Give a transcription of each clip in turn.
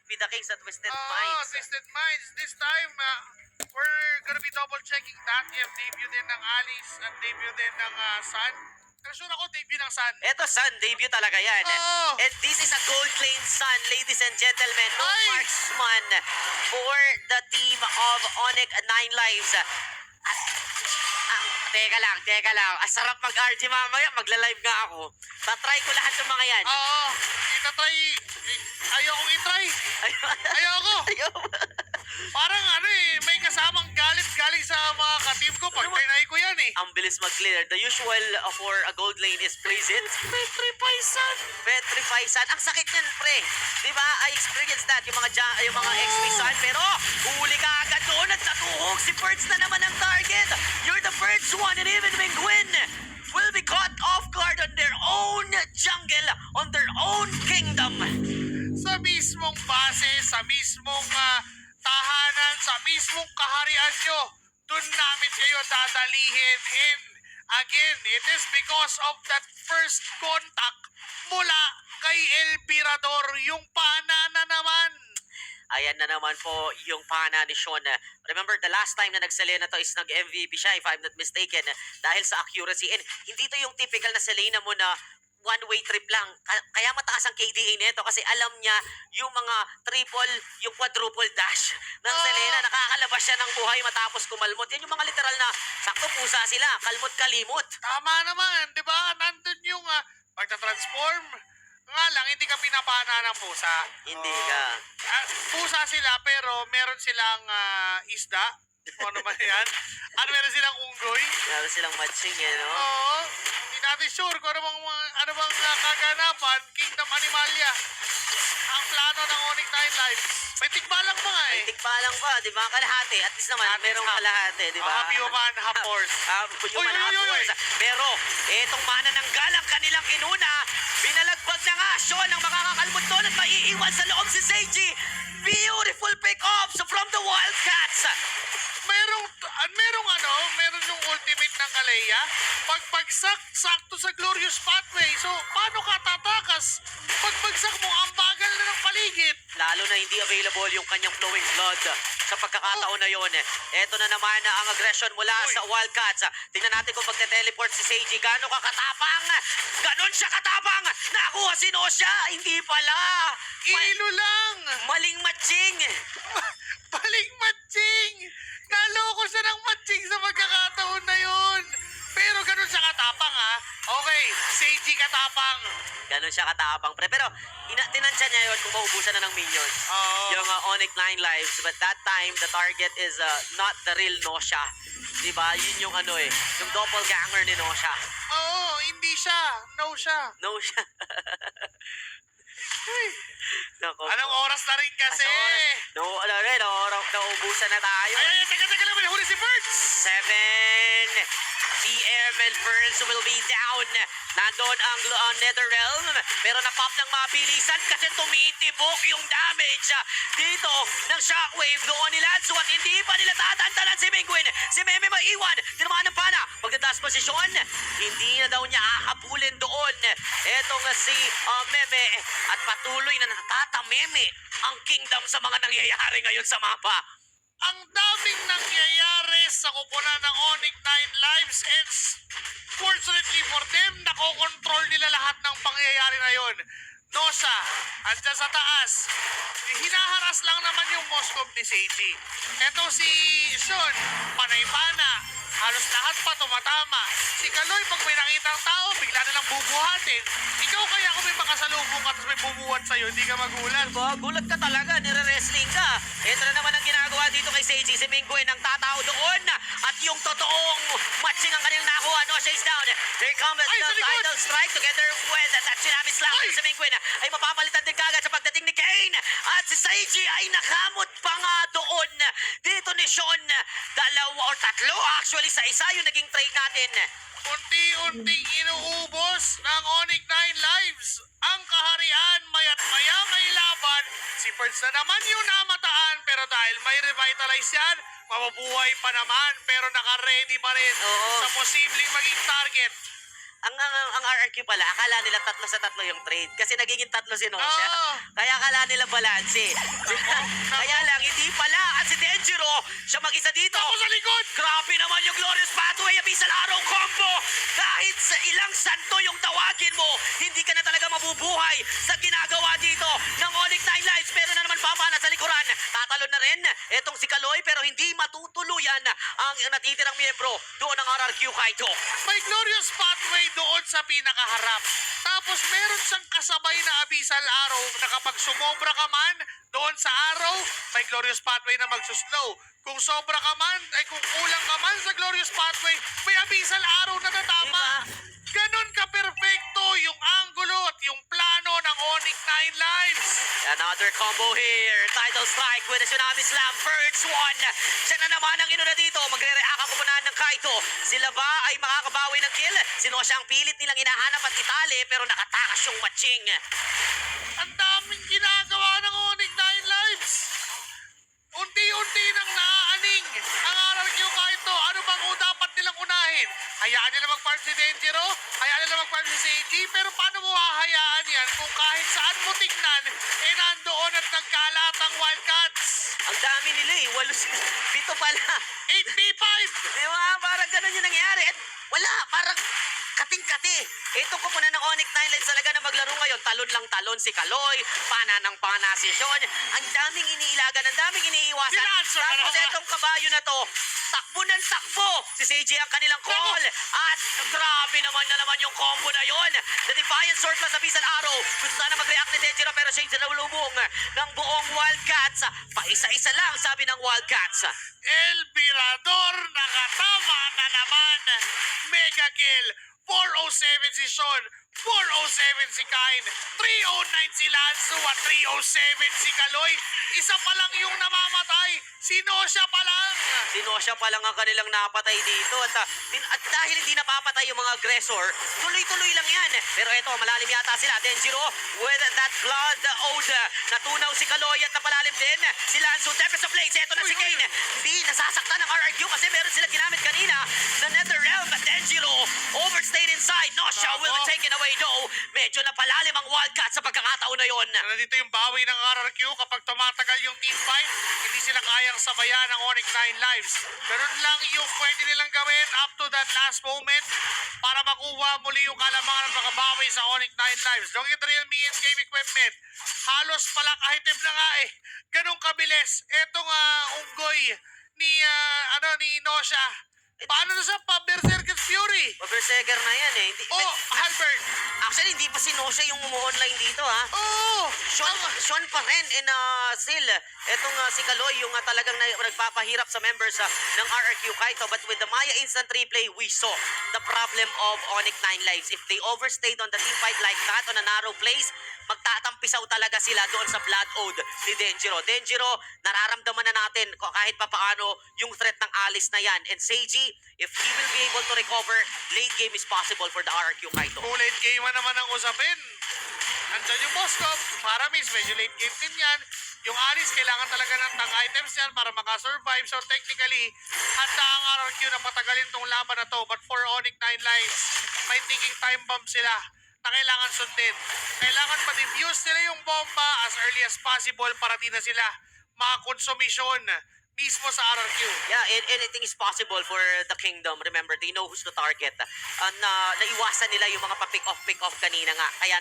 with the Kings at Twisted Oh, Minds. Twisted Minds. This time, we're gonna be double checking that if debut din ng Alice at debut din ng Sun. Pero sure ako, debut ng Sun. Eto, Sun, debut talaga yan. Oo. And this is a gold lane Sun, ladies and gentlemen. No Ay! marksman for the team of Onyx 9 Lives. Teka lang. Sarap mag-RG mamaya. Magla-live nga ako. Tatry ko lahat ng mga yan. Oo. Itatry. Ayokong itry. Ayoko. Parang may kasamang galit-galing sa mga ka-team ko. Pag tinay ko yan eh. Ang bilis mag-clear. The usual for a gold lane is praise it. Petrify Sun. Petrify Sun. Ang sakit niyan, pre. Diba? I experienced that. Yung mga XP Sun. Pero, huli ka agad doon at natuhog. Si Perch na naman ang target. You're the first one. And even Mingwin will be caught off guard on their own jungle, on their own kingdom. Sa mismong base, sa mismong tahanan, sa mismong kaharian nyo, dun namin kayo dadalihin. And again, it is because of that first contact mula kay El Pirador, yung pana na naman. Ayan na naman po yung pana ni Sean. Remember, the last time na nag-Selena to is nag-MVP siya, if I'm not mistaken, dahil sa accuracy. And hindi to yung typical na Selena mo na one-way trip lang. Kaya mataas ang KDA nito kasi alam niya yung mga triple, yung quadruple dash ng Selena. Nakakalabas siya ng buhay matapos kumalmot. Yan yung mga literal na sakto pusa sila, kalmot-kalimot. Tama naman, di ba? Nandun yung pagta-transform. Nga lang, hindi ka pinapana ng pusa. Hindi ka. Pusa sila pero meron silang isda. Ano naman yan? Meron silang unggoy. Meron silang matching no? Oo. Hindi natin sure kung ano bang kaganapan. Kingdom Animalia. Ang plano ng Onyx 9 Lives. May tikbalang pa nga eh. Tikbalang pa, di ba? Kalahati. At least naman, At least merong half. kalahati, di ba? Half human, half horse. Human, half horse. Pero, etong mana ng galang kanilang inuna, binalagbag na nga Sean ang makakakalmot doon at maiiwan sa loob si Seiji. Beautiful pick-ups from the Wildcats. Meron yung ultimate ng Kalea. Pagpagsak, sakto sa Glorious Pathway. So, paano ka tatakas? Pagpagsak mo, ang bagal na ng paligid. Lalo na hindi available yung kanyang flowing blood sa pagkakataon na yon. Eto na naman ang aggression mula sa Wildcats. Tingnan natin kung magte-teleport si Seiji. Gano'n ka katapang? Ganon siya katapang! Nakuha si Nosha! Hindi pala! Ilo lang! Maling matching! Baling matching! Naloko siya ng matching sa pagkakataon na yun. Pero ganun siya katapang Okay, Seiji katapang. Ganon siya katapang, pre. Pero tinansya niya yun kung maubusan na ng minions. Oo. Yung Onyx 9 Lives. But that time, the target is not the real Nosha. Diba? Yun yung yung doppelganger ni Nosha. Oo, hindi siya. No siya. Nosha. Nako. Anong oras na rin kasi? Naubusan na tayo. Ay, teka lang. May huli si Bert. 7 PM and Ferns will be down. Nandun ang Netherrealm, pero napop ng mabilisan kasi tumitibok yung damage dito ng Shockwave doon ni Lanzo at hindi pa nila tatantanan si Mingwin. Si Meme maiwan, tinamaan ng pana. Pagtataas posisyon, hindi na daw niya ahabulin doon. Etong si Meme at patuloy na natatameme ang kingdom sa mga nangyayari ngayon sa mapa. Ang daming nangyayari sa kupunan ng Onyx 9 Lives and fortunately for them, nakokontrol nila lahat ng pangyayari na yon. Nosa, andyan sa taas. Hinaharas lang naman yung Moskov ni Seiji. Eto si Sean, panay-pana. Halos lahat pa tumatama. Si Kaloy, pag may nakitang tao, bigla na lang bubuhatin. Ikaw kaya kung may makasalubong ka tapos may bumuhat sa'yo, hindi ka magulat. Gulat ka talaga, nire-wrestling ka. Ito na naman ang ginagawa dito kay Seiji. Si Mingwin ang tatao doon. At yung totoong matching ang kanyang nakuha. No, she's down. Here comes the title strike together with that Tsunami Slap. Si Mingwin ay mapapalitan din kagad sa pagdating ni Kane. At si Seiji ay nakamot pa nga doon. Dito ni Sean, dalawa or tatlo actually sa isa yung naging trade natin. Unti-unting inuubos ng Onyx 9 Lives ang kaharian, maya't maya may laban. Si Perds na naman yung namataan, pero dahil may revitalize yan, mabubuhay pa naman, pero naka-ready pa rin sa posibleng maging target. ang RRQ pala, akala nila 3-3 yung trade. Kasi nagiging 3 si Nosha. Oo. Kaya akala nila balanse. Kaya lang, hindi pala. At si Denjiro, siya mag-isa dito. Ako sa likod! Grabe naman yung Glorious Pathway, Abyssal Arrow combo! Kahit sa ilang santo yung tawagin mo, hindi ka na talaga mabubuhay sa ginagawa dito ng Onyx 9 Lives. Pero na naman papana sa likuran. Tatalon na rin etong si Kaloy, pero hindi matutuluyan ang natitirang miyembro doon ng RRQ Kaito. May glorious pathway doon sa pinakaharap. Tapos meron siyang kasabay na abyssal arrow na kapag sumobra ka man doon sa arrow, may glorious pathway na magsuslow. Kung sobra ka man, ay kung kulang ka man sa glorious pathway, may abyssal arrow na tatama. Diba? Ganon ka-perfecto yung angulo at yung plano ng Onyx 9 Lives. Another combo here. Title strike with a Tsunami Slam. First one. Siya na naman ang inuna dito. Magre-react ang kupunan ng Kaito. Sila ba ay makakabawi ng kill? Sino siya ang pilit nilang hinahanap at itali pero nakatakas yung matching. Ang daming ginagawa ng Onyx 9 Lives. Unti-unti nang naaaning ang RRQ Kaito. Ano bang dapat nilang unahin? Hayaan nila mag-farm si Denjiro, hayaan nila mag-farm si Seiji, pero paano mo hahayaan yan kung kahit saan mo tignan, eh nandoon at nagkalat ang Wildcats? Ang dami nila eh. Dito pala. 8v5! Di ba? Parang ganun yung nangyari. At wala. Parang kating-kati. Itong kupunan ng Onyx 9 Lives talaga na maglaro ngayon. Talon lang talon si Kaloy. Pana ng pana si Sean. Ang daming iniilagan. Ang daming iniiwasan. Sinanso na Tapos naman. itong kabayo na to. Takbo ng takbo. Si Seiji ang kanilang call. At grabe naman yung combo na yon. The Defiant Sword plus Abyssal Arrow. Gusto sana mag-react ni Denjiro pero siya yung nalulubong ng buong Wildcats. Paisa-isa lang sabi ng Wildcats. El Virador nakatama na naman. Mega kill. 407 si Sean. 407 si Kain. 309 si Lanzo at 307 si Kaloy. Isa pa lang yung namamatay. Sino siya pa lang? Sinosya pa lang ang kanilang napatay dito. At dahil hindi napapatay yung mga aggressor, tuloy-tuloy lang yan. Pero eto, malalim yata sila. Denjiro with that blood ode. Natunaw si Kaloy at napalalim din. Si Lanzo, Tempest of Blades. Eto na si Kane. Hindi nasasaktan ng RRQ kasi meron sila ginamit kanina na Nether Realm. Denjiro overstayed inside. Nosha will be taken away though. Medyo napalalim ang Wildcat sa pagkakataon na yon. Nandito yung bawi ng RRQ kapag tumatagal yung team fight, hindi sila kayang sabayan ng Onyx 9 Lives. Ganun lang yung pwede nilang gawin up to that last moment para makuha muli yung kalamangan ng makabawi sa Onyx 9 Lives. Don't get real me and game equipment. Halos palak item na nga eh. Ganun kabilis. Etong unggoy ni Nosha. Paano na sa Berserker's Fury? Berserker na yan eh. Oh, Halberd. Actually, hindi pa si Nosha yung umu-online dito ha. Oh, Sean pa rin and still, etong si Kaloy yung talagang nagpapahirap sa members ng RRQ Kaito. But with the Maya instant replay, we saw the problem of Onyx 9 Lives. If they overstayed on the team fight like that on a narrow place, magtatampisaw talaga sila doon sa Blood Ode ni Denjiro. Denjiro, nararamdaman na natin kahit papaano yung threat ng Alice na yan. And Seiji, if he will be able to recover, late game is possible for the RRQ Kaito. kung late game naman ang usapin. Andyan yung Moskov, Paramis, medyo late game din yan. Yung Alice, kailangan talaga ng tang items yan para makasurvive. So technically, handa ang RRQ na patagalin tong laban na to. But for Onyx 9 Lives, may ticking time bomb sila na kailangan sundin. Kailangan ma-defuse nila yung bomba as early as possible para di na sila makakonsumisyon mismo sa RRQ. Yeah, anything is possible for the kingdom. Remember, they know who's the target. Naiwasan nila yung mga pa-pick off kanina nga. Kaya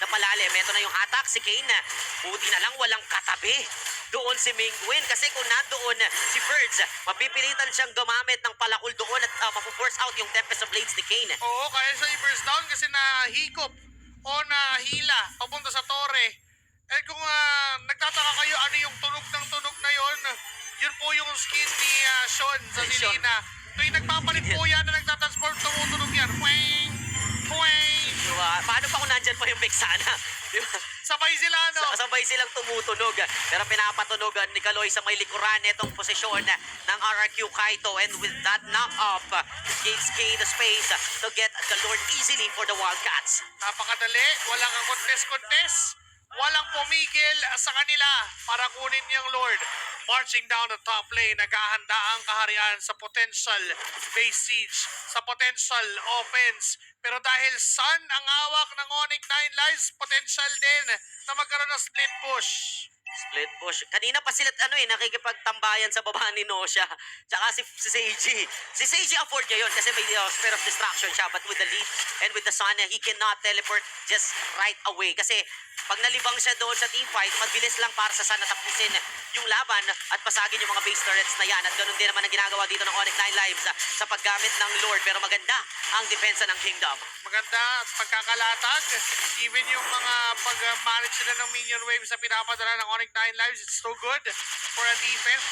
napalalim. Ito na yung attack si Kane. Buti na lang walang katabi doon si Mingwin. Kasi kung nandoon si Birds, mapipilitan siyang gumamit ng palakol doon at mapu-force out yung Tempest of Blades ni Kane. Oo, kaya siya i-burst down kasi nahigop o nahila papunta sa tore. Eh kung nagtataka kayo ano yung tunog na yon, yun po yung skin ni Sean sa Ni Sean. Dilina. Tuwing nagpapalit po yan na nagtatransform, tumutunog yan. Puwing! Puwing! Diba? Paano pa kung nandyan pa yung Vexana? Diba? Sabay sila, no? Sabay silang tumutunog. Pero pinapatunogan ni Kaloy sa may likuran itong posisyon ng RRQ Kaito. And with that knock-up, gives Kane the space to get the Lord easily for the Wildcats. Napakadali. Walang contest. Walang pumigil sa kanila para kunin yung Lord. Marching down the top lane, naghahanda ang kaharian sa potential base siege, sa potential offense Pero dahil Sun ang hawak ng Onyx 9 Lives, potential din na magkaroon ng split push. Split push. Kanina pa sila nakikipagtambayan sa baba ni Nosha. Tsaka si Seiji. Si Seiji afford niya yun kasi may spare of distraction siya. But with the lead and with the sun, he cannot teleport just right away. Kasi pag nalibang siya doon sa team fight, mabilis lang para sa sun na tapusin yung laban at pasagin yung mga base turrets na yan. At ganun din naman ang ginagawa dito ng Onyx 9 Lives sa paggamit ng Lord. Pero maganda ang depensa ng Kingdom. Maganda at pagkakalatag. Even yung mga pag-manage sila ng minion waves na pinapadala ng Onyx 9 Lives, it's so good for a defense,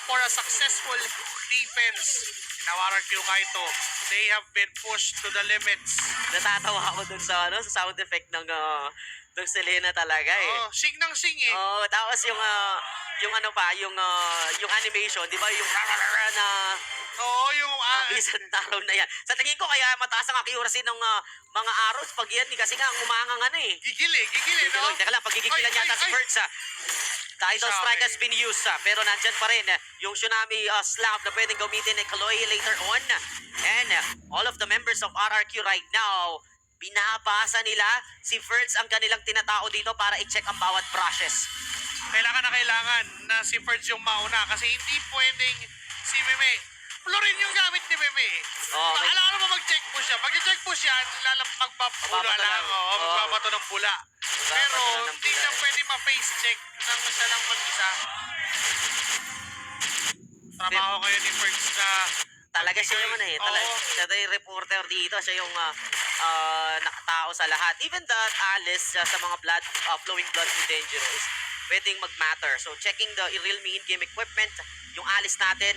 for a successful defense. Now, RRQ Kaito, they have been pushed to the limits. Natatawa ako dun sa sound effect ng Selena talaga eh. Oh, sing ng sing eh. Oh, tapos yung animation, 'di ba, yung na Oo, yung isang taraw na yan. Sa tingin ko kaya mataas ang accuracy ng mga arrows pag yan kasi nga ang umangang gigil eh, no? Teka lang, pagigigilan Ay, yata si ay, ay. Birds. Tidal Sorry. Strike has been used, pero nandyan pa rin yung Tsunami Slap na pwedeng gamitin ni Kaloy later on. And all of the members of RRQ right now, binabasa nila si Ferds ang kanilang tinatao dito para i-check ang bawat brushes. Kailangan na si Ferds yung mauna kasi hindi pwedeng si Meme. Florin yung gamit ni Meme. Oh, may- Alam mo mag-check push siya. Pag i-check push yan, magpapula Magbabato lang. lang. Oo, magbabato ng pula. Pero lang ng hindi pula siya eh. pwede ma-face check nang siya lang mag-isa. Trabaho kayo ni Ferds na Talaga siya naman talaga, Oo. siya yung reporter dito, siya yung nakatao sa lahat. Even that Alice sa mga flowing blood ni Dangerous is pwedeng mag-matter. So checking the Realme in-game equipment, yung Alice natin,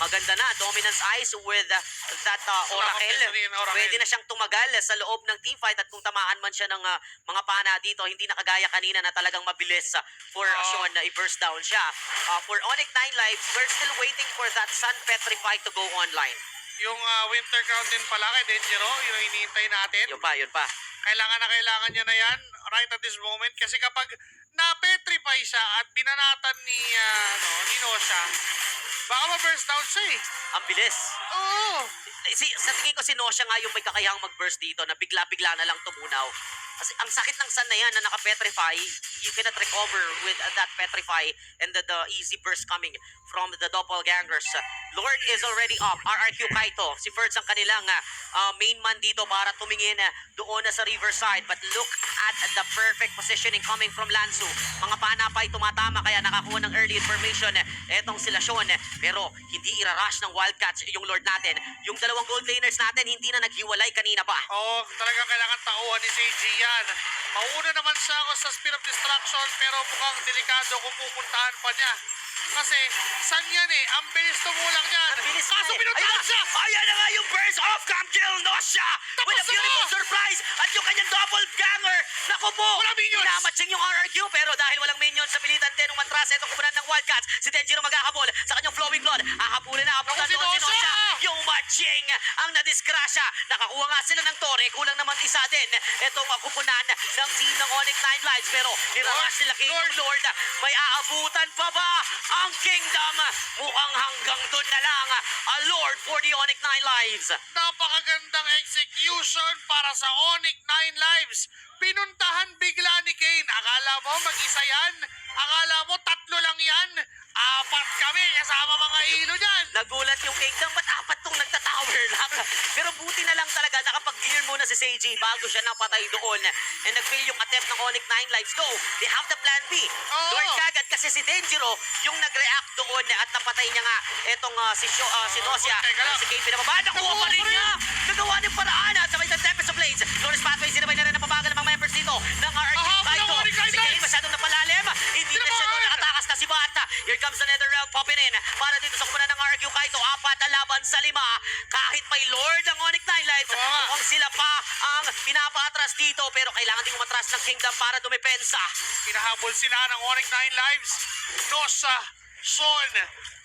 maganda na. Dominance Eyes with that Oracle. Oracle. Pwede na siyang tumagal sa loob ng teamfight at kung tamaan man siya ng mga pana dito, hindi na kagaya kanina na talagang mabilis for Sean na i-burst down siya. For Onyx 9 Lives, we're still waiting for that Sun Petrify to go online. yung Winter Crown din pala kay Denjiro, yung hinihintay natin. Yun pa. Kailangan niya na yan right at this moment kasi kapag na-petrify siya at binanatan ni Nosha, baka ma-burst down siya eh. Ang bilis. Oo. Sa tingin ko si Nosha nga yung may kakayahang mag-burst dito na bigla-bigla na lang tumunaw. Kasi ang sakit ng sun na yan na naka-petrify, you cannot recover with that petrify and the easy burst coming from the doppelgangers. Lord is already up. RRQ Kaito, si Ferds ang kanilang main man dito para tumingin doon sa riverside. But look at the perfect positioning coming from Lansu. Mga panapay tumatama kaya nakakuha ng early information etong sila Sean. Pero hindi irarush ng Wildcats yung Lord natin. Yung dalawang gold laners natin hindi na naghiwalay kanina pa. Oo, talagang kailangan tauhan ni Seiji yan. Mauna naman siya ako sa Spear of Destruction pero mukhang delikado kung pupuntahan pa niya. Kasi, san yan eh? Ang bilis tumulang yan. Ang bilis Kaso na eh. pinuntahan siya! Ayan na nga yung burst of Cam Kill Nosha with a Tapos na! beautiful surprise at yung kanyang double ganger. Naku po, Walang minions! minamatching yung RRQ pero dahil walang minions sa pilitan din ng matras itong kumunan ng Wildcats, si Denjiro maghahabol sa kanyang flowing blood. Hahabulin na apunta Naku, si doon si Nosha! Nosha. Yung matching ang nadisgrasya. Nakakuha nga sila ng Torre, kulang naman isa din itong kupunan ng team ng Onyx 9 Lives pero niramas nila King yung Lord. May aabutan pa ba ang Kingdom? Mukhang hanggang doon na lang a Lord for the Onyx 9 Lives. Napakagandang execution para sa Onyx 9 Lives. Pinuntahan bigla ni Kane. Akala mo mag-isa yan? Akala mo tatlo lang yan? Apat kami kasama mga ilo dyan. Nagulat yung Kingdom, ba't apat tong nagtatower lang? Pero buti na lang talaga nakapag-clear muna si Seiji bago siya napatay doon. And nag-fail yung attempt ng Onyx 9 Lives. Go! They have the plan B. Oo. Lord kagad kasi si Denjiro yung nag-react doon at napatay niya nga etong si Nosya. Teka lang. Si Kane pinababa. Nakuha pa rin niya! Nagawa niya paraan at sabay ng Tempest of Blades. Lawrence Pathway, sinabay na rin ang pabagal ng mga members dito ng RRQ Ahabol ng Kaito. Onyx 9 Si Kane Lives. masyadong napalalim. Hindi na siya doon nakatakas na si Bata. Here comes the Nether Realm popping in para dito sa kumunan ng RRQ Kaito. 4 laban sa 5. Kahit may Lord ang Onyx 9 Lives, Oo nga. mukhang sila pa ang pinapaatras dito pero kailangan din umatras ng Kingdom para dumepensa. Pinahabol sila ng Onyx 9 Lives. Nosa, Son,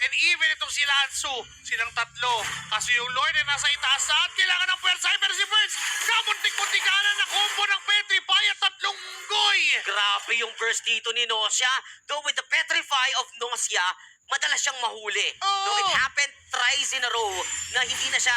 and even itong si Lansu, silang tatlo. Kasi yung Lord ay nasa itaas na at kailangan ng pwersa. Pero si Birds, kamuntik-muntikanan na combo ng Petrify at tatlong unggoy. Grabe yung burst dito ni Nosya. Though with the Petrify of Nosya, madalas siyang mahuli. Oo. No, it happened thrice in a row na hindi na siya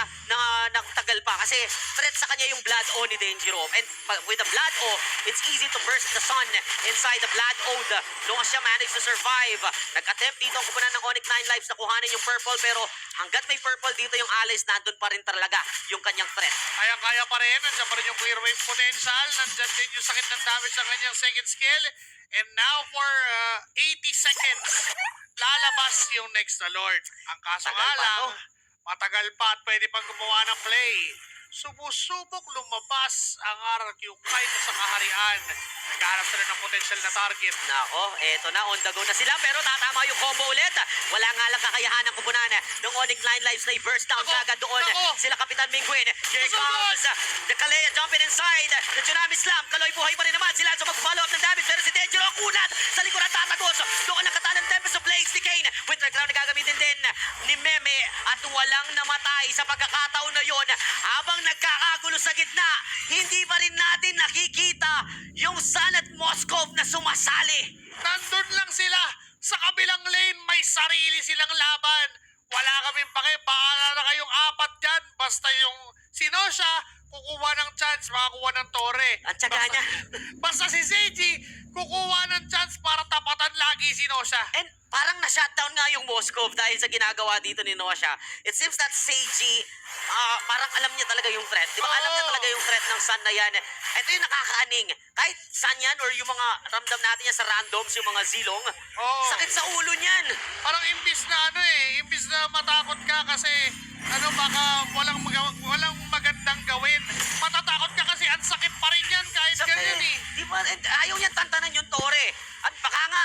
nagtagal pa kasi threat sa kanya yung Blood O ni Denjiro. And with the Blood O, it's easy to burst the sun inside the Blood Ode. Long as siya managed to survive. Nag-attempt dito ang kupunan ng Onyx 9 lives na kuhanin yung purple pero hanggat may purple dito yung allies, nandun pa rin talaga yung kanyang threat. Kaya pa rin. Nandiyan pa rin yung clear wave potential. Nandiyan din yung sakit ng damage sa kanyang second skill. And now for 80 seconds, lalabas yung next na Lord. Ang kaso Tagal nga pa lang, to. matagal pa at pwede pang gumawa ng play. Sumusubok lumabas ang RQ kahit sa kaharian. Naghahanap sila ng potential na target. Nako, eto na, on the go na sila pero tatama yung combo ulit. Wala nga lang kakayahan ng kupunan ng Onyx 9 lives na i-burst down Nako, agad doon. nako. Sila Kapitan Mingguin. Here Nako, comes the Kalea jumping inside. The Tsunami Slam. Kaloy buhay pa rin naman sila sa mag-follow up ng damage pero si Denjiro ang kunat sa likuran tatagos. Doon ang nakatalang Tempest of Blades ni Kane. Winter Crown na gagamitin din ni Meme at walang namatay sa pagkakataon na yon. Habang nagkakagulo sa gitna, hindi pa rin natin nakikita yung Sun at Moskov na sumasali. Nandun lang sila. Sa kabilang lane, may sarili silang laban. Wala kaming pake. Bahala na kayong apat dyan. Basta yung Sinosha, kukuha ng chance, makakuha ng Torre. Ang tsaga niya. Basta si Seiji, kukuha ng chance para tapatan lagi si Sinosha. And parang na-shutdown nga yung Moskov dahil sa ginagawa dito ni Nosha. It seems that Seiji, parang alam niya talaga yung threat. Di ba? Alam niya Oo. talaga yung threat ng Sun na yan. Ito yung nakakaaning. Kahit Sun yan or yung mga ramdam natin yan sa randoms, yung mga zilong, Oo. sakit sa ulo niyan. Parang imbis na imbis na matakot ka kasi baka walang magandang gawin. Matatakot ka kasi ang sakit pa rin yan kahit ganyan eh. Di ba? And ayaw niyan tantanan yung Tore. At baka nga,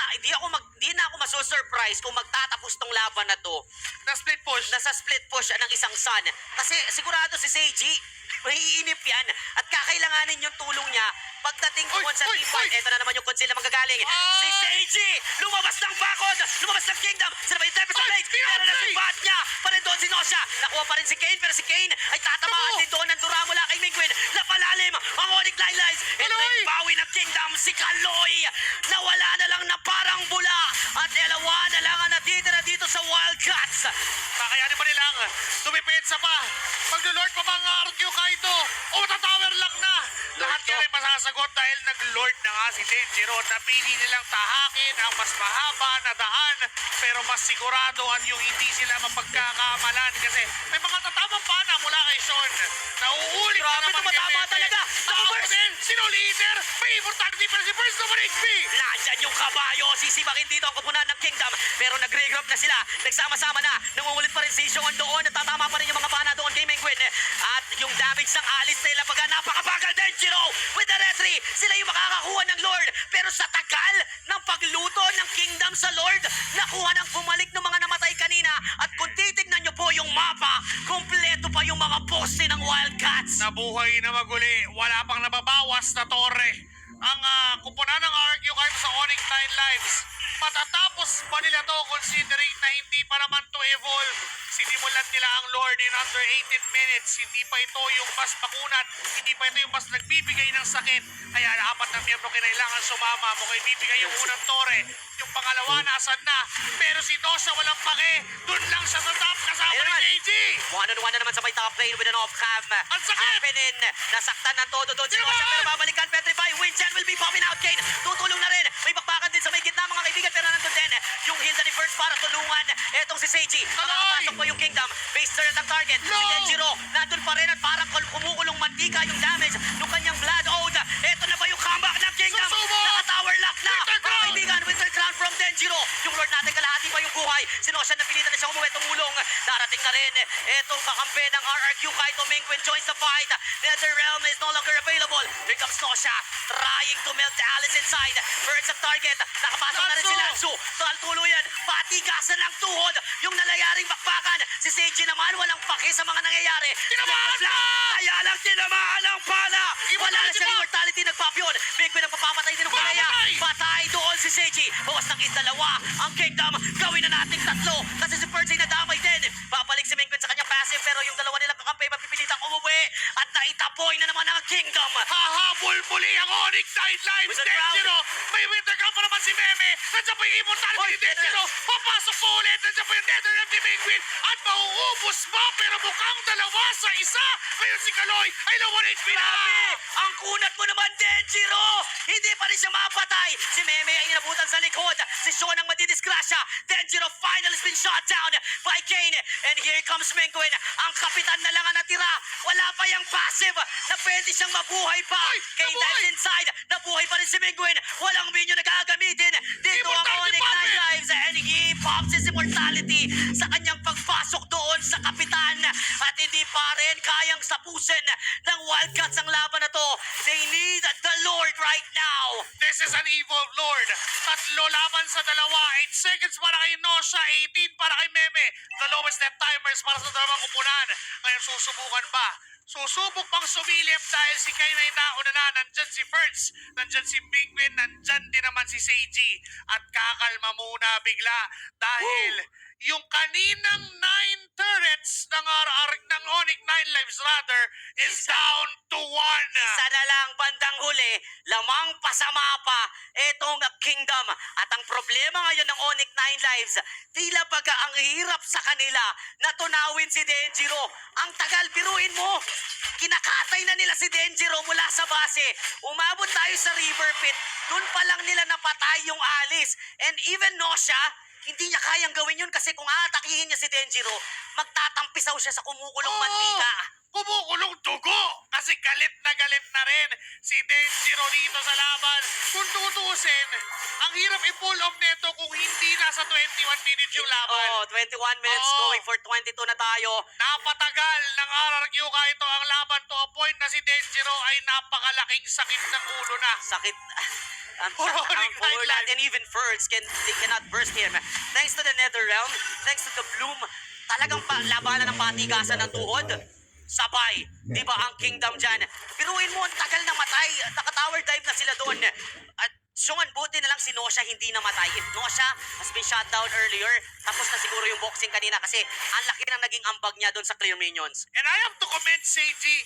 di na ako maso-surprise kung magtatapos tong laban na to Na split push. nasa split push ng isang Sun. Kasi sigurado si Seiji, maiinip yan at kakailanganin yung tulong niya pagdating Oy, doon sa oy, team fight. oy! Ito na naman yung konsila manggagaling. Ay! Si Seiji, lumabas ng bakod, lumabas ng kingdom. Sino ba yung Tempest of Ay, Blades? Pero na si pinatay! Bat niya, pa rin doon si Nosha. Nakuha pa rin si Kane, pero si Kane ay tatamaan Naku! din doon ng dura mula kay Mingwin. Napalalim ang Onyx Lilays. Ito na Kaloy! yung bawi ng kingdom, si Kaloy. Nawala na lang na parang bula. At Elawa na lang ang natitira dito sa Wildcats. Kakayanin pa nilang tumipetsa pa. Mag-lord pa ba ang RQ Kaito? O matatower lock na? Lahat to. yan ay masasagot dahil nag-lord na nga si Denjiro. Napili nilang tahakin ang mas mahaba na daan pero mas sigurado at yung hindi sila mapagkakamalan kasi may mga tatamang pana mula kay Sean. Nauulit Grabe, na naman tumatama kay Meme. talaga. Ako Nakaburs. din, sino leader? May importante pa si First naman HP. Nandyan yung kabayo. Sisibakin dito ang kupunan ng Kingdom. Pero nag-regroup na sila. Nagsama-sama na. Nangungulit pa rin si Sean doon. Natatama pa rin yung mga pana doon kay Mingwin. At yung damage ng alis nila pagka napakabagal Denjiro with the retry. Sila yung makakakuha ng Lord. Pero sa tagal ng pagluto ng Kingdom sa Lord, nakuha ng bumalik ng mga namatay kanina. At kung titignan nyo po yung mapa, kompleto pa yung mga poste ng Wildcats. Nabuhay na maguli. Wala pang nababawas na torre. Ang kupunan ng RQ kahit sa Onyx 9 lives. Matatapos ba nila to considering na hindi pa naman to evolve? Sinimulan nila ang Lord in under 18 minutes. Hindi pa ito yung mas makunat. Hindi pa ito yung mas nagbibigay ng sakit. Kaya apat na miyembro kailangan sumama. Mukhang ibibigay yung unang torre. Yung pangalawa nasan na. Pero si Nosha walang pake. Doon lang siya sa top kasama Ayun ni naman. KG. One-on-one na naman sa may top lane with an off-cam. Ang sakit! Happening. Nasaktan ng todo doon. Si Diba? Nosha pero babalikan. Petrify. Winchan will be popping out. Kane. Tutulong na rin. May bakbakan din sa may gitna mga kaibigan. Pero nandun din yung Hilda ni First para tulungan. Etong si Seiji. Makakapasok po yung Kingdom. Base turret ang target. No! Si Denjiro. Nandun pa rin at parang kumukulong mantika yung damage ng kanyang Blood Ode. Eto na ba yung comeback ng Kingdom? Susubo! Naka-tower lock na. Winter Mga Crown! kaibigan. Winter Crown from Denjiro. Yung Lord natin kalahati pa yung buhay. Si Nosha napilitan na siya umuwi tumulong. Darating na rin. Etong kakampi ng RRQ Kaito Mingwin joins the fight. NetherRealm is no longer available. Here comes Nosha trying to melt the Alice inside. Birds at target. Nakapasok na rin si Lanzu. Tuluyan. Patigasan ng tuhod. Yung nalayaring bakbakan. Si Seiji naman walang pake sa mga nangyayari. Tinamaan na! Kaya lang tinamaan ang pala. Wala na Immortality siyang pa! immortality nagpapyon. Mingwin ang papapatay din ng Korea. Papatay! Patay doon si Seiji. Bawas ng dalawa. Ang Kingdom. Gawin na nating tatlo. Kasi si Percy nadamay din. Babalik si Mingwin sa kanyang passive. Pero yung dalawa nilang kakampi mapipilitang umuwi. At naitapoy na naman ang Kingdom. Hahabol muli ang Onyx 9 lives. With the crowd. Denjiro. May Winter Cup pa naman naman si Meme. Nandiyan pa yung immortality Oy, ni Denjiro. Papasok po ulit. Nandiyan pa yung Netherrealm ni Penguin. At mauubos ba? Pero mukhang dalawa sa isa. Ngayon si Kaloy ay low on HP na. Grabe! Ang kunat mo naman, Denjiro! Hindi pa rin siya mapatay! Si Meme ay inabutan sa likod. Si Sean ang madidisgrasya. Denjiro finally has been shot down by Kane. And here comes Penguin. Ang kapitan na lang ang natira. Wala pa yung passive na pwede siyang mabuhay pa. Ay, Kane nabuhay! dives inside. Nabuhay pa rin si Penguin. Walang minion na gagamitin. Dito ang Immortality Onyx Puppet! 9 Lives. And he pops his immortality sa kanyang pagpasok doon sa kapitan. At hindi pa rin kayang sapusin ng Wildcats ang laban na to. They need the Lord right now. This is an evil lord. Tatlo laban sa dalawa. 8 seconds para kay Nosha. 18 para kay Meme. The lowest net timers para sa dalawang kupunan. Ngayon susubukan ba? Susubok bang sumilip dahil si Kay may nauna na. Nandyan si Fertz. Nandyan si Penguin. Nandyan din naman si Seiji. At kakalma muna bigla. Dahil yung kaninang 9 turrets ng RR ng Onyx 9 lives rather is down to 1. Isa na lang bandang huli, lamang pasama pa itong Kingdom. At ang problema ngayon ng Onyx 9 Lives, tila baga ang hirap sa kanila na tunawin si Denjiro. Ang tagal, biruin mo. Kinakatay na nila si Denjiro mula sa base. Umabot tayo sa River Pit. Doon pa lang nila napatay yung Alice. And even Nosha, hindi niya kayang gawin yun kasi kung aatakihin niya si Denjiro, magtatampisaw siya sa kumukulong mantika. Kumukulong dugo kasi galit na rin si Denjiro dito sa laban. Kung tutusin, ang hirap i-pull off neto kung hindi nasa 21 minutes yung laban. Oh, 21 minutes Oo. going for 22 na tayo. Napatagal ng RRQ kahit ang laban to a point na si Denjiro ay napakalaking sakit ng ulo na. Sakit. Ang Puro ang Onyx poor 9 lad, Lives. and even Fertz they cannot burst him. Thanks to the Netherrealm, thanks to the Bloom, talagang labanan ng patigasan ng tuhod. Sabay, di ba ang Kingdom dyan? Biruin mo, ang tagal na matay. Naka-tower dive na sila doon. At Sean, buti na lang si Nosha hindi namatay. If Nosha has been shot down earlier, tapos na siguro yung boxing kanina kasi ang laki ng naging ambag niya doon sa clear minions. And I have to commend Seiji.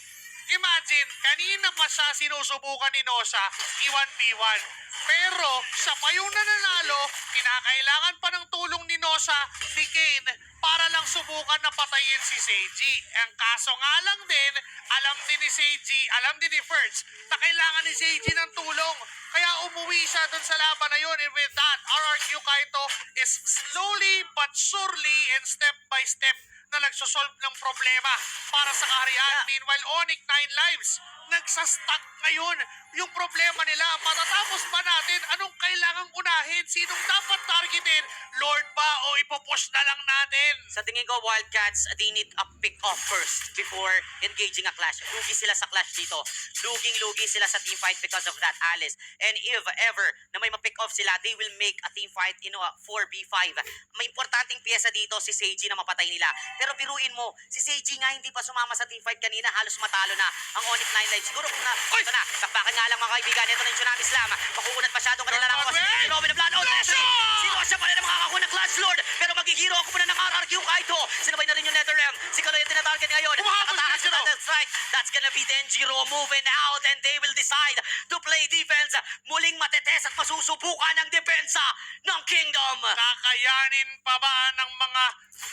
Imagine, kanina pa siya sinusubukan ni Nosha, i-1v1. Pero, siya pa yung nananalo, kinakailangan pa ng tulong ni Nosha, ni Kane, para lang subukan na patayin si Seiji. Ang kaso nga lang din, alam din ni Seiji, alam din ni Fertz, na kailangan ni Seiji ng tulong. Kaya umuwi siya dun sa laban na yun. And with that, RRQ Kaito is slowly but surely and step by step na nagsosolve ng problema para sa kaharian. Yeah. Meanwhile, Onyx 9 Lives, nagsastuck ngayon. Yung problema nila, matatapos ba natin? Anong kailangang unahin? Sinong dapat targetin? Lord ba o ipupush na lang natin? Sa tingin ko, Wildcats, they need a pick-off first before engaging a clash. Lugi sila sa clash dito. Luging-lugi sila sa teamfight because of that, Alice. And if ever na may ma-pick off sila, they will make a teamfight in a 4v5. May importanteng pyesa dito, si Seiji na mapatay nila. Pero biruin mo, si Seiji nga hindi pa sumama sa teamfight kanina, halos matalo na ang Onyx 9 Lives. Siguro kung na, ito na, sakbakan nga lang mga kaibigan, ito na yung Tsunami Slam. Makukunat masyadong kanila lang ako si Hey! Robin of Blood. Oh, Nosha! Si Nosha pa rin ang makakakuha ng Clash Lord. Pero maghihiro ako muna ng RRQ Kaito. Sinabay na rin yung Netherrealm. Si Kaloy ang tinatarget ngayon. Humahabol Nakatakas si na Denjiro. that strike. That's gonna be Denjiro moving out and they will decide to play defense. Muling matetes at masusubukan ang depensa ng Kingdom. Kakayanin pa ba ng mga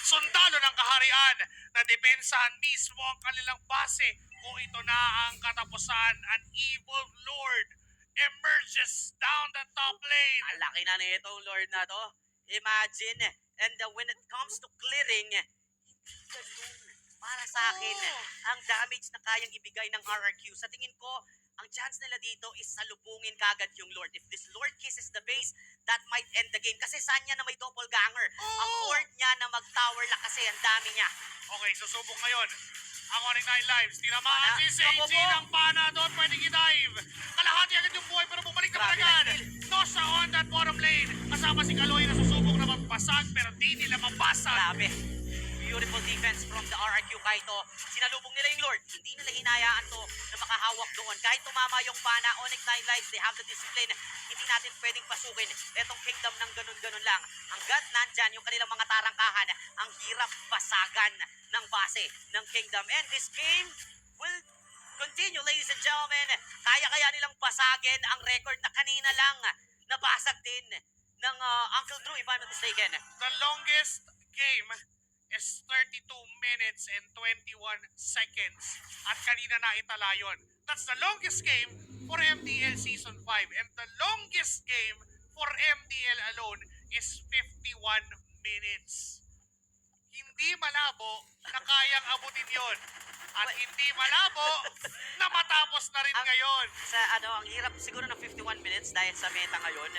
sundalo ng kaharian na depensahan mismo ang kanilang base o ito na ang katapusan? An evil lord emerges down the top lane. Ang laki na nitong Lord na to. Imagine. And when it comes to clearing, hindi ganun. Para sa akin, ang damage na kayang ibigay ng RRQ. Sa tingin ko, ang chance nila dito is salubungin kagad yung Lord. If this Lord kisses the base, that might end the game. Kasi saan niya na may doppelganger? Ang Lord niya na mag-tower lang kasi ang dami niya. Okay, susubok ngayon. Ang Onyx 9 Lives, tinamaan Pana. si Seiji Naku po. ng pana doon, pwedeng i-dive. Kalahati agad yung buhay pero bumalik na Grabe agad. na kill. Nosha on that bottom lane. Kasama si Kaloy na susubok na magpasag pero di nila mabasag. Grabe. Beautiful defense from the RRQ Kaito. Sinalubong nila yung Lord. Hindi nila hinayaan to na makahawak doon. Kahit tumama yung pana, Onyx 9 Lives, they have the discipline. Hindi natin pwedeng pasukin etong Kingdom ng ganun-ganun lang. Hanggat nandyan yung kanilang mga tarangkahan, ang hirap basagan ng base ng Kingdom. And this game will continue, ladies and gentlemen. Kaya-kaya nilang basagin ang record na kanina lang nabasag din ng Uncle Drew, if I'm not mistaken. The longest game is 32 minutes and 21 seconds. At kanina na itala yun. That's the longest game for MDL Season 5. And the longest game for MDL alone is 51 minutes. Hindi malabo na kayang abutin yon. At hindi malabo na matapos na rin ngayon. Ang hirap siguro ng 51 minutes dahil sa meta ngayon.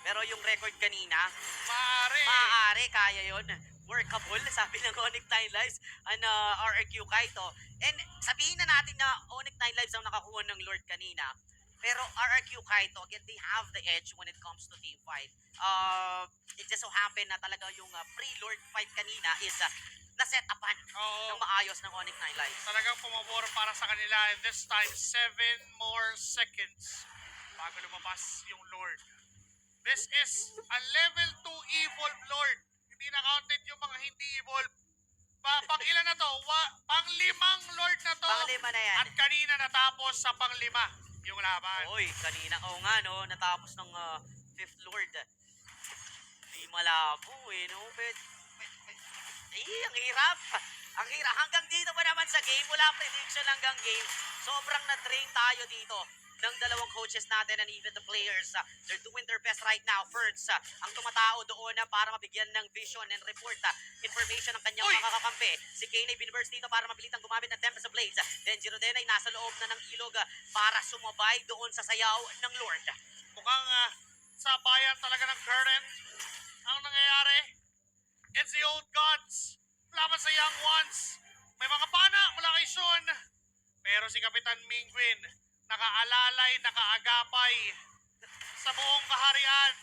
Pero yung record kanina, maaari, kaya yon. Workable, sabi ng Onyx 9 Lives, RRQ Kaito. And sabihin na natin na Onyx 9 Lives ang nakakuha ng Lord kanina. Pero RRQ Kaito, again, they have the edge when it comes to team fight. It just so happen na talaga yung pre-Lord fight kanina is na-set-upan ng maayos ng Onyx 9 Lives. Talagang pumabor para sa kanila. And this time, 7 more seconds bago lumabas yung Lord. This is a level 2 evolve Lord. Hindi na counted yung mga hindi evolve. Pang ilan na to? Pang-limang Lord na to. Pang-lima na yan. At kanina natapos sa pang-lima yung laban. Oy, kanina, no, natapos ng 5th Lord. Di malabo no? Ang hirap. Ang hirap. Hanggang dito pa naman sa game, wala prediction hanggang game. Sobrang na-drain tayo dito ng dalawang coaches natin and even the players. They're doing their best right now. First, ang tumatao doon para mabigyan ng vision and report information ng kanyang mga kakampi. Si Kane biniburs dito para mabilitang gumamit ng Tempest of Blades. Then Zero Den ay nasa loob na ng ilog para sumabay doon sa sayaw ng Lord. Mukhang sabayan talaga ng current ang nangyayari. It's the old gods laban sa young ones. May mga pana mula kay Sean. Pero si Kapitan Mingwin nakaalalay, nakaagapay sa buong kaharian.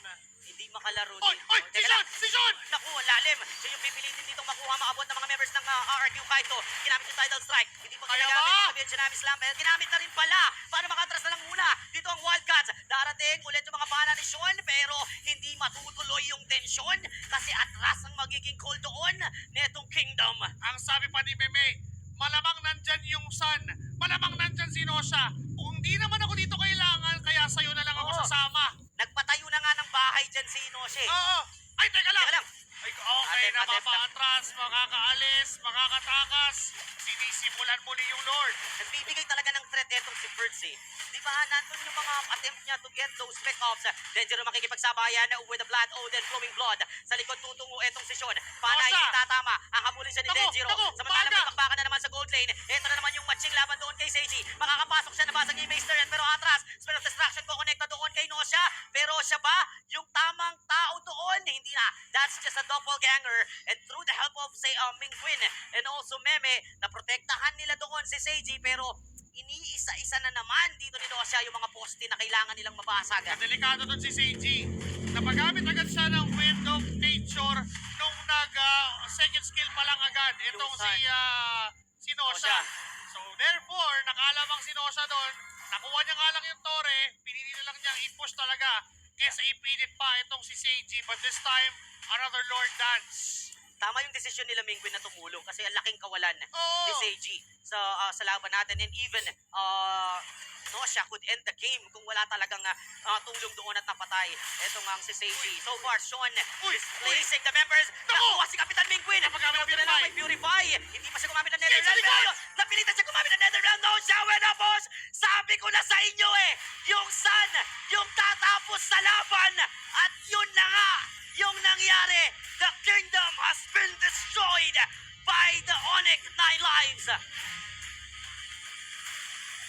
Hindi makalaro Oy! dito. Oy! Teka lang. Si Sean! Naku, lalim. Siya yung pipilitin dito makuha, maabot ng mga members ng RRQ Kaito. Ginamit yung Tidal Strike. Hindi pa Kaya ginagamit ba? yung Sabihan Tsunami Slam. Pero ginamit na rin pala para makatras na lang muna. Dito ang Wildcats. Darating ulit yung mga bala ni Sean. Pero hindi matutuloy yung tensyon. Kasi atras ang magiging call doon netong Kingdom. Ang sabi pa ni Meme, malamang nandyan yung Sun. Malamang nandyan si Nosha. Kung hindi naman ako dito kailangan, kaya sa'yo na lang ako Oo. sasama. Nagpatayo na nga ng bahay dyan si Inoshe. Oo. Ay, teka lang. Teka lang. Ay, okay, Attempt, napapaatras, makakaalis, makakatakas. Sinisimulan muli yung Lord. Nagbibigay talaga ng threat etong si Fertz eh. Di ba, nandun yung mga attempt niya to get those spec-offs. Denjiro makikipagsabayan with the blood, then flowing blood. Sa likod tutungo etong si Sean. Panay Nosa! tatama. Ang habulin siya ni Naku, Denjiro. naku, Samantalang may baga! bakbakan na naman sa gold lane. Ito na naman yung matching laban doon kay Seiji. Makakapasok siya, nabasag niya yung base turret. Pero atras, Spell of Destruction ko connecta doon kay Nosha. Pero siya ba yung tamang tao doon? Hindi na. That's just a doppelganger. And through the help of, say, Mingwin and also Meme, naprotektahan nila doon si Seiji. Pero iniisa-isa na naman dito ni Nosha yung mga poste na kailangan nilang mabasag. Delikado doon si Seiji. Napagamit agad siya ng Wind of Nature nung second skill pa lang agad. Itong si Nosha. So therefore, nakalamang si Nosha doon. Nakuha niya nga lang yung Torre. Pinili na lang niyang i-push talaga. Kesa ipilit pa itong si Seiji. But this time, another Lord Dance. Tama yung desisyon nila Mingwin na tumulong kasi ang laking kawalan Oo. ni Seiji sa laban natin. And even Nosha could end the game kung wala talagang tulong doon at napatay. Ito nga ang si Seiji. So far, Sean is placing the members. Nakuha si Kapitan Mingwin. Napagamit ng Ito na lang may Purify. Hindi pa siya gumamit ng Netherrealm. Pero napilitan siya gumamit ng Netherrealm. Nosha, wala boss. Sabi ko na sa inyo yung Sun, yung tatapos sa laban. At yun